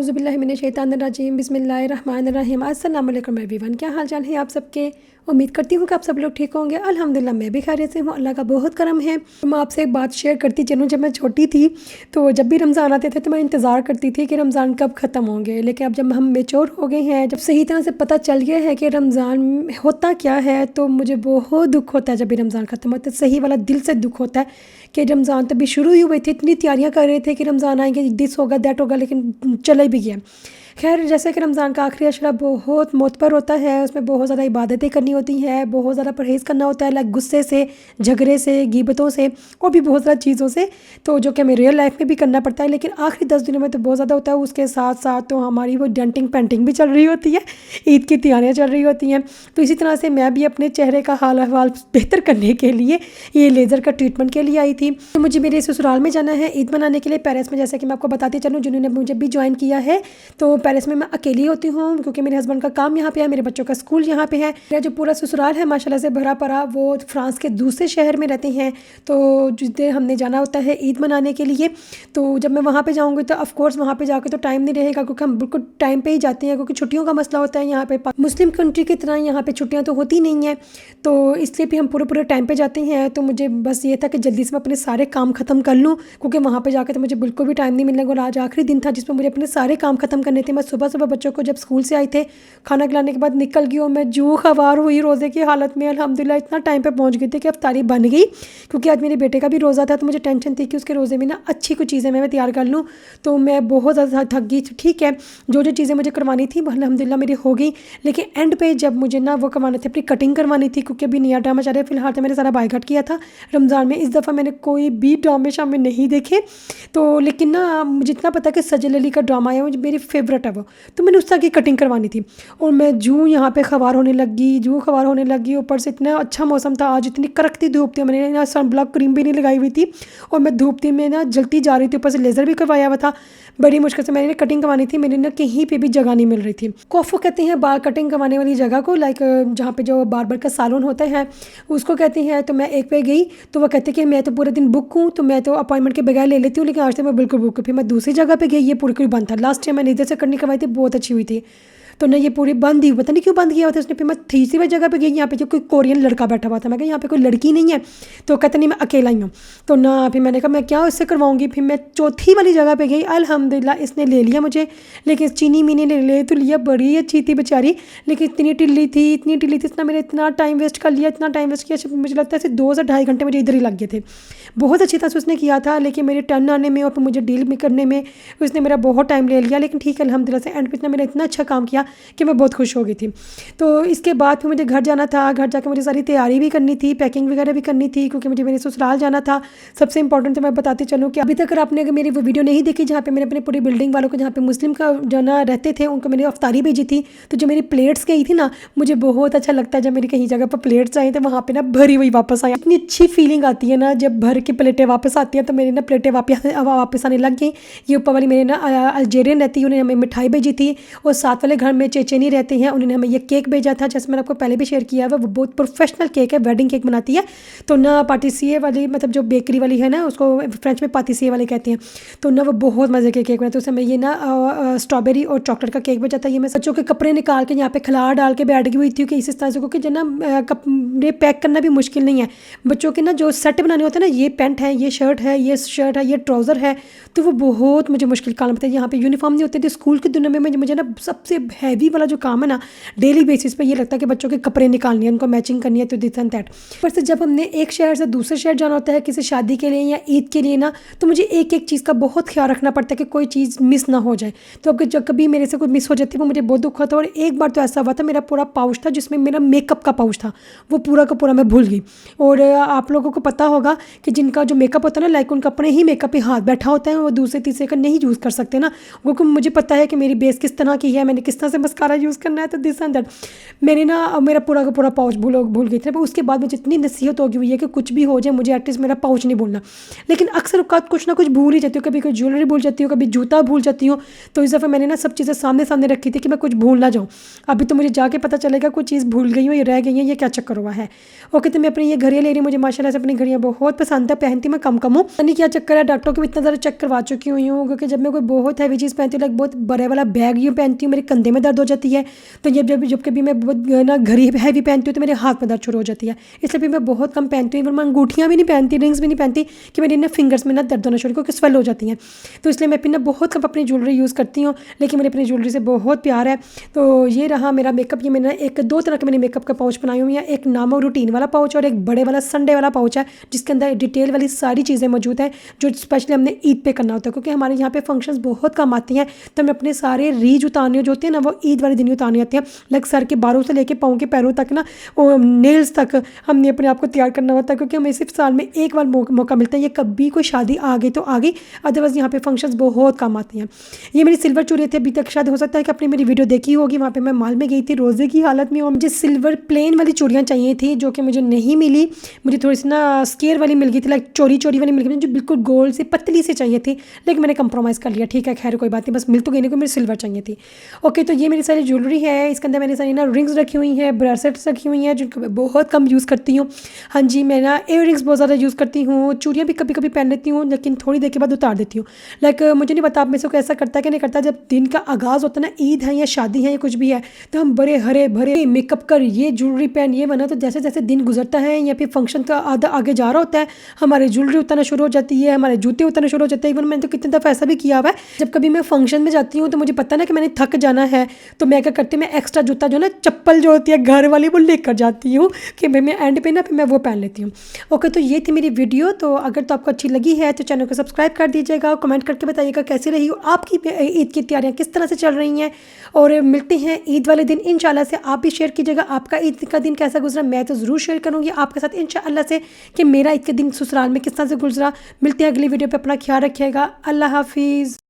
औज़ुबिल्लाहिमिनश्शैतानिर्रजीम बिस्मिल्लाहिर्रहमानिर्रहीम। अस्सलाम वालेकुम एवरीवन, क्या हाल चाल है आप सबके। उम्मीद करती हूँ कि आप सब लोग ठीक होंगे। अल्हम्दुलिल्लाह मैं भी खैरियत से हूँ, अल्लाह का बहुत करम है। तो मैं आपसे एक बात शेयर करती चलूँ, जब मैं छोटी थी तो जब भी रमज़ान आते थे तो मैं इंतज़ार करती थी कि रमज़ान कब ख़त्म होंगे। लेकिन अब जब हम मेच्योर हो गए हैं, जब सही तरह से पता चल गया है कि रमज़ान होता क्या है, तो मुझे बहुत दुख होता है जब भी रमज़ान ख़त्म होता है। सही वाला दिल से दुख होता है कि रमज़ान तभी शुरू ही हुए थे, इतनी तैयारियां कर रहे थे कि रमज़ान आएंगे, दिस होगा दैट होगा, लेकिन चला भी गया। खैर, जैसे कि रमज़ान का आखिरी अशरा बहुत मोतबर होता है, उसमें बहुत ज़्यादा इबादतें करनी होती हैं, बहुत ज़्यादा परहेज़ करना होता है, लाइक गुस्से से, झगड़े से, गीबतों से और भी बहुत ज़्यादा चीज़ों से, तो जो कि हमें रियल लाइफ में भी करना पड़ता है। लेकिन आखिरी 10 दिनों में तो बहुत ज़्यादा होता है। उसके साथ साथ तो हमारी वो डेंटिंग पेंटिंग भी चल रही होती है, ईद की तैयारियाँ चल रही होती हैं। तो इसी तरह से मैं भी अपने चेहरे का हाल अहवाल बेहतर करने के लिए ये लेज़र का ट्रीटमेंट के लिए आई थी। तो मुझे मेरे ससुराल में जाना है ईद मनाने के लिए पेरिस में। जैसे कि मैं आपको बताती चलूँ, जिन्होंने मुझे भी ज्वाइन किया है, तो पेरिस में मैं अकेली होती हूँ क्योंकि मेरे हस्बैंड का काम यहाँ पे है, मेरे बच्चों का स्कूल यहाँ पे है। मेरा जो पूरा ससुराल है माशाल्लाह से भरा पड़ा, वो फ्रांस के दूसरे शहर में रहते हैं। तो जिस दिन हमने जाना होता है ईद मनाने के लिए, तो जब मैं वहाँ पे जाऊँगी तो ऑफकोर्स वहाँ पे जाकर तो टाइम नहीं रहेगा, क्योंकि हम बिल्कुल टाइम पे ही जाते हैं, क्योंकि छुट्टियों का मसला होता है यहाँ पे। मुस्लिम कंट्री की तरह यहाँ पे छुट्टियाँ तो होती नहीं हैं, तो इसलिए भी हम पूरे टाइम पे जाते हैं। तो मुझे बस ये था कि जल्दी से मैं अपने सारे काम ख़त्म कर लूँ, क्योंकि वहाँ पे जाकर तो मुझे बिल्कुल भी टाइम नहीं मिलने और आज आखिरी दिन था जिसमें मुझे अपने सारे काम ख़त्म करने थे। मैं सुबह बच्चों को जब स्कूल से आए थे, खाना खिलाने के बाद निकल गई और मैं जूँ ख़वार हुई रोज़े की हालत में। अल्हम्दुलिल्लाह इतना टाइम पे पहुँच गई थी कि अफ्तारी बन गई, क्योंकि आज मेरे बेटे का भी रोज़ा था। तो मुझे टेंशन थी कि उसके रोज़े में ना अच्छी कुछ चीज़ें मैं तैयार कर लूँ। तो मैं बहुत ज़्यादा थक गई। ठीक है, जो चीज़ें मुझे करवानी थी अल्हम्दुलिल्लाह मेरी हो गई। लेकिन एंड पे जब मुझे ना वो करवाने थे, अपनी कटिंग करवानी थी, क्योंकि अभी नया ड्रामा चल रहा है। फिलहाल तो मैंने सारा बायकॉट किया था रमज़ान में। इस दफ़ा मैंने कोई भी ड्रामे शामे नहीं देखे। तो लेकिन ना मुझे इतना पता कि सजल अली का ड्रामा है, मुझे मेरी फेवरेट है वो, तो मैंने उस तरह की कटिंग करवानी थी। और मैं जूँ यहाँ पे ख़वार होने लगी, ऊपर से इतना अच्छा मौसम था आज, इतनी कड़कती धूप थी, मैंने ना सन ब्लॉक क्रीम भी नहीं लगाई हुई थी और मैं धूप थी, मैं ना जलती जा रही थी, ऊपर से लेज़र भी करवाया हुआ था। बड़ी मुश्किल से मैंने कटिंग करवानी थी, मेरे ना कहीं पे भी जगह नहीं मिल रही थी। कोफो कहते हैं बाल कटिंग करवाने वाली जगह को, लाइक जहाँ पे जो बार्बर का सालोन होता है उसको कहते हैं। तो मैं एक पे गई तो वो कहते कि मैं तो पूरे दिन बुक हूँ, तो मैं तो अपॉइंटमेंट के बगैर ले लेती हूँ, लेकिन आज तक मैं बिल्कुल बुक हूँ। फिर मैं दूसरी जगह पे गई, ये पूरी बंद था। लास्ट टाइम मैंने इधर से कटिंग करवाई थी, बहुत अच्छी हुई थी, तो ना ये पूरी बंद ही, पता नहीं क्यों बंद किया हुआ था उसने। फिर मैं तीसरी जगह पे गई, यहाँ पे जो कोई कोरियन लड़का बैठा हुआ था, मैं कहा यहाँ पे कोई लड़की नहीं है, तो कहता नहीं मैं अकेला ही हूँ। तो ना फिर मैंने कहा मैं क्या इससे करवाऊंगी। फिर मैं चौथी वाली जगह पे गई, अल्हम्दुलिल्लाह इसने ले लिया मुझे, लेकिन चीनी मीनी ले तो लिया, बड़ी अच्छी थी बेचारी, लेकिन इतनी टिल्ली थी इतना मैंने इतना टाइम वेस्ट कर लिया, इतना टाइम वेस्ट किया, मुझे लगता है 2 से ढाई घंटे मुझे इधर ही लग गए थे। बहुत अच्छी तरह से उसने किया था, लेकिन मेरे टर्न आने में और फिर मुझे डील में करने में उसने मेरा बहुत टाइम ले लिया। लेकिन ठीक है, अल्हम्दुलिल्लाह से एंड पे मेरा इतना अच्छा काम किया कि मैं बहुत खुश हो गई थी। तो इसके बाद फिर मुझे घर जाना था, घर जाकर मुझे सारी तैयारी भी करनी थी, पैकिंग वगैरह भी करनी थी, क्योंकि मुझे मेरे ससुराल जाना था। सबसे इंपॉर्टेंट तो मैं बताती चलूँ कि अभी तक अगर आपने मेरी वो वीडियो नहीं देखी जहाँ पे मैंने अपने पूरी बिल्डिंग वालों को, जहाँ पे मुस्लिम का जो ना रहते थे, उनको मैंने अफ्तारी भेजी थी, तो जो मेरी प्लेट्स गई थी ना, मुझे बहुत अच्छा लगता है जब मेरी कहीं जगह पर प्लेट्स आई तो वहाँ पर ना भरी हुई वापस आई। इतनी अच्छी फीलिंग आती है ना जब भर की प्लेटें वापस आती हैं। तो मेरी ना प्लेटें वापस आने लग गई। ये ऊपर वाली मेरे ना अल्जेरियन रहती है, उन्होंने हमें मिठाई भेजी थी, और साथ वाले घर में चेचेनी रहते हैं, उन्होंने हमें ये केक भेजा था, जैसे मैंने आपको पहले भी शेयर किया है। वो बहुत प्रोफेशनल केक है, वेडिंग केक बनाती है। तो ना पाटिसिए वाली, मतलब जो बेकरी वाली है ना, उसको फ्रेंच में पाटिसिए वाले कहते हैं, तो ना वो बहुत मज़े के केक बनाते हैं। उसमें ये ना स्ट्रॉबेरी और चॉकलेट का केक भेजा था। ये मैं बच्चों के कपड़े निकाल के यहाँ पे खिलाड़ डाल के बैठ गई हुई थी कि इस तरह से, क्योंकि जो ना कपड़े पैक करना भी मुश्किल नहीं है। बच्चों के ना जो सेट बनाने होते हैं ना, ये पैंट है, ये शर्ट है, ये ट्राउज़र है, तो वो बहुत मुझे मुश्किल काम होता है। यहाँ पे यूनिफॉर्म नहीं होती थी स्कूल की दुनिया में। मुझे ना सबसे हैवी वाला जो काम है ना डेली बेसिस पे, ये लगता है कि बच्चों के कपड़े निकालनी है, उनको मैचिंग करनी है, तो दिस एंड दैट। पर से जब हमने एक शहर से दूसरे शहर जाना होता है किसी शादी के लिए या ईद के लिए ना, तो मुझे एक चीज़ का बहुत ख्याल रखना पड़ता है कि कोई चीज़ मिस ना हो जाए। तो अब जब कभी मेरे से कोई मिस हो जाती है वो मुझे बहुत दुख होता है। और एक बार तो ऐसा हुआ था, मेरा पूरा पाउच था जिसमें मेरा मेकअप का पाउच था, वो पूरा का पूरा मैं भूल गई। और आप लोगों को पता होगा कि जिनका जो मेकअप होता है ना, लाइक उनका अपने ही मेकअप पे हाथ बैठा होता है, वो दूसरे तीसरे का नहीं यूज़ कर सकते ना, क्योंकि मुझे पता है कि मेरी बेस किस तरह की है, मैंने किस तरह से मस्कारा यूज़ करना है, तो दिस एंड दैट। मैंने ना मेरा पूरा का पूरा पाउच भूल गई थी। पर उसके बाद मुझे इतनी नसीहत हो गई हुई है कि कुछ भी हो जाए मुझे एटलीस्ट मेरा पाउच नहीं भूलना। लेकिन अक्सर औक़ात कुछ ना कुछ भूल ही जाती हूँ, कभी कोई ज्वेलरी भूल जाती हूँ, कभी जूता भूल जाती हूँ। तो इस दफ़ा मैंने ना सब चीज़ें सामने रखी थी कि मैं कुछ भूल ना जाऊँ। अभी तो मुझे जाके पता चलेगा कोई चीज़ भूल गई हूँ, ये रह गई है, ये क्या चक्कर हुआ है। ओके, तो मैं अपनी ये घड़ियाँ ले रही हूँ। मुझे माशाल्लाह से अपनी घड़ियाँ बहुत पसंद है, पहनती मैं कम हूँ। पता नहीं क्या चक्कर है, डॉक्टरों को भी इतना ज़्यादा चेक करवा चुकी हुई हूँ, क्योंकि जब मैं कोई बहुत हैवी चीज़ पहनती हूँ, लाइक बहुत बड़े वाला बैग यूँ पहनती हूँ, मेरे कंधे में दर्द हो जाती है। तो जब कभी मैं बहुत ना घड़ी हैवी पहनती हूँ तो मेरे हाथ में दर्द शुरू हो जाती है। इसलिए भी मैं बहुत कम पहनती हूँ। मैं अंगूठियाँ भी नहीं पहनती, रिंग्स भी नहीं पहनती कि मेरी ना फिंगर्स में ना दर्द होना शुरू, क्योंकि स्वेल हो जाती हैं। तो इसलिए मैं ना बहुत कम अपनी ज्वेलरी यूज़ करती हूँ, लेकिन मेरी अपनी ज्वेलरी से बहुत प्यार है। तो ये रहा मेरा मेकअप। ये मैंने दो तरह के मैंने मेकअप का पाउच बनाई हुई है, एक नामो रूटीन वाला पाउच और एक बड़े वाला संडे वाला पाउच है, जिसके अंदर डिटेल वाली सारी चीज़ें मौजूद हैं जो स्पेशली हमने ईद पे करना होता है, क्योंकि हमारे यहाँ पे फंक्शंस बहुत कम आती हैं। तो मैं अपने सारे रीज उतारने जो होते हैं ना, वो ईद वाले दिन ही उतारने आते हैं। लाइक सर के बालों से लेके पाँव के पैरों तक ना, वो नेल्स तक हमने अपने आप को तैयार करना होता है, क्योंकि हमें सिर्फ साल में एक बार मौका मिलता है। ये कभी कोई शादी आ गई तो आ गई, अदरवाइज़ यहाँ पे फंक्शंस बहुत कम आती हैं। ये मेरी सिल्वर चूड़ियाँ थी, अभी तक शायद हो सकता है कि आपने मेरी वीडियो देखी होगी। वहाँ पे मैं मॉल में गई थी रोज़े की हालत में, और मुझे सिल्वर प्लेन वाली चूड़ियाँ चाहिए थी, जो कि मुझे नहीं मिली। मुझे थोड़ी सी ना स्केयर वाली मिल गई थी, लाइक चोरी वाली मिल गई, जो बिल्कुल गोल्ड से पतली से चाहिए थी, लेकिन मैंने कंप्रोमाइज़ कर लिया। ठीक है, खैर कोई बात नहीं, बस मिल तो गई नहीं, को मेरी सिल्वर चाहिए थी। ओके, तो ये मेरी सारी ज्वेलरी है। इसके अंदर मैंने सारी ना रिंग्स रखी हुई हैं, ब्रेसलेट्स रखी हुई हैं, जिनको मैं बहुत कम यूज़ करती हूँ। हाँ जी, मैं ना ईयर रिंग्स बहुत ज़्यादा यूज़ करती हूँ। चूड़ियाँ भी कभी कभी पहन लेती हूँ, लेकिन थोड़ी देर के बाद उतार देती हूँ। लाइक मुझे नहीं पता आप में से कैसा करता है कि नहीं करता, जब दिन का आगाज़ होता है ना, ईद है या शादी है या कुछ भी है, तो हम बड़े हरे भरे मेकअप कर, ये ज्वेलरी पहन, ये बना। तो जैसे जैसे दिन गुजरता है या फिर फंक्शन का आधा आगे जा रहा होता है, हमारी ज्वेलरी उतारना शुरू हो जाती है, हमारे जूते उतारना शुरू हो जाते हैं। इवन मैंने तो कितने दफ़ा ऐसा भी किया हुआ है, जब कभी मैं फंक्शन में जाती हूँ तो मुझे पता ना कि मैंने थक जाना है, तो मैं क्या करती हूँ, मैं एक्स्ट्रा जूता जो ना, चप्पल जो होती है घर वाली, वो लेकर जाती हूँ कि भाई मैं एंड पे ना फिर मैं वो पहन लेती हूँ। ओके, तो ये थी मेरी वीडियो। तो अगर तो आपको अच्छी लगी है तो चैनल को सब्सक्राइब कर दीजिएगा, कमेंट करके बताइएगा कैसी रही और आपकी ईद की तैयारियाँ किस तरह से चल रही हैं। और मिलते हैं ईद वाले दिन इंशाल्लाह से। आप भी शेयर कीजिएगा आपका ईद का दिन कैसा गुजरा, मैं तो ज़रूर शेयर करूँगी आपके साथ इंशाल्लाह से कि मेरा ईद का दिन ससुराल में किस तरह से गुजरा। मिलते हैं अगली वीडियो पे, अपना ख्याल रखिएगा। अल्लाह हाफिज़।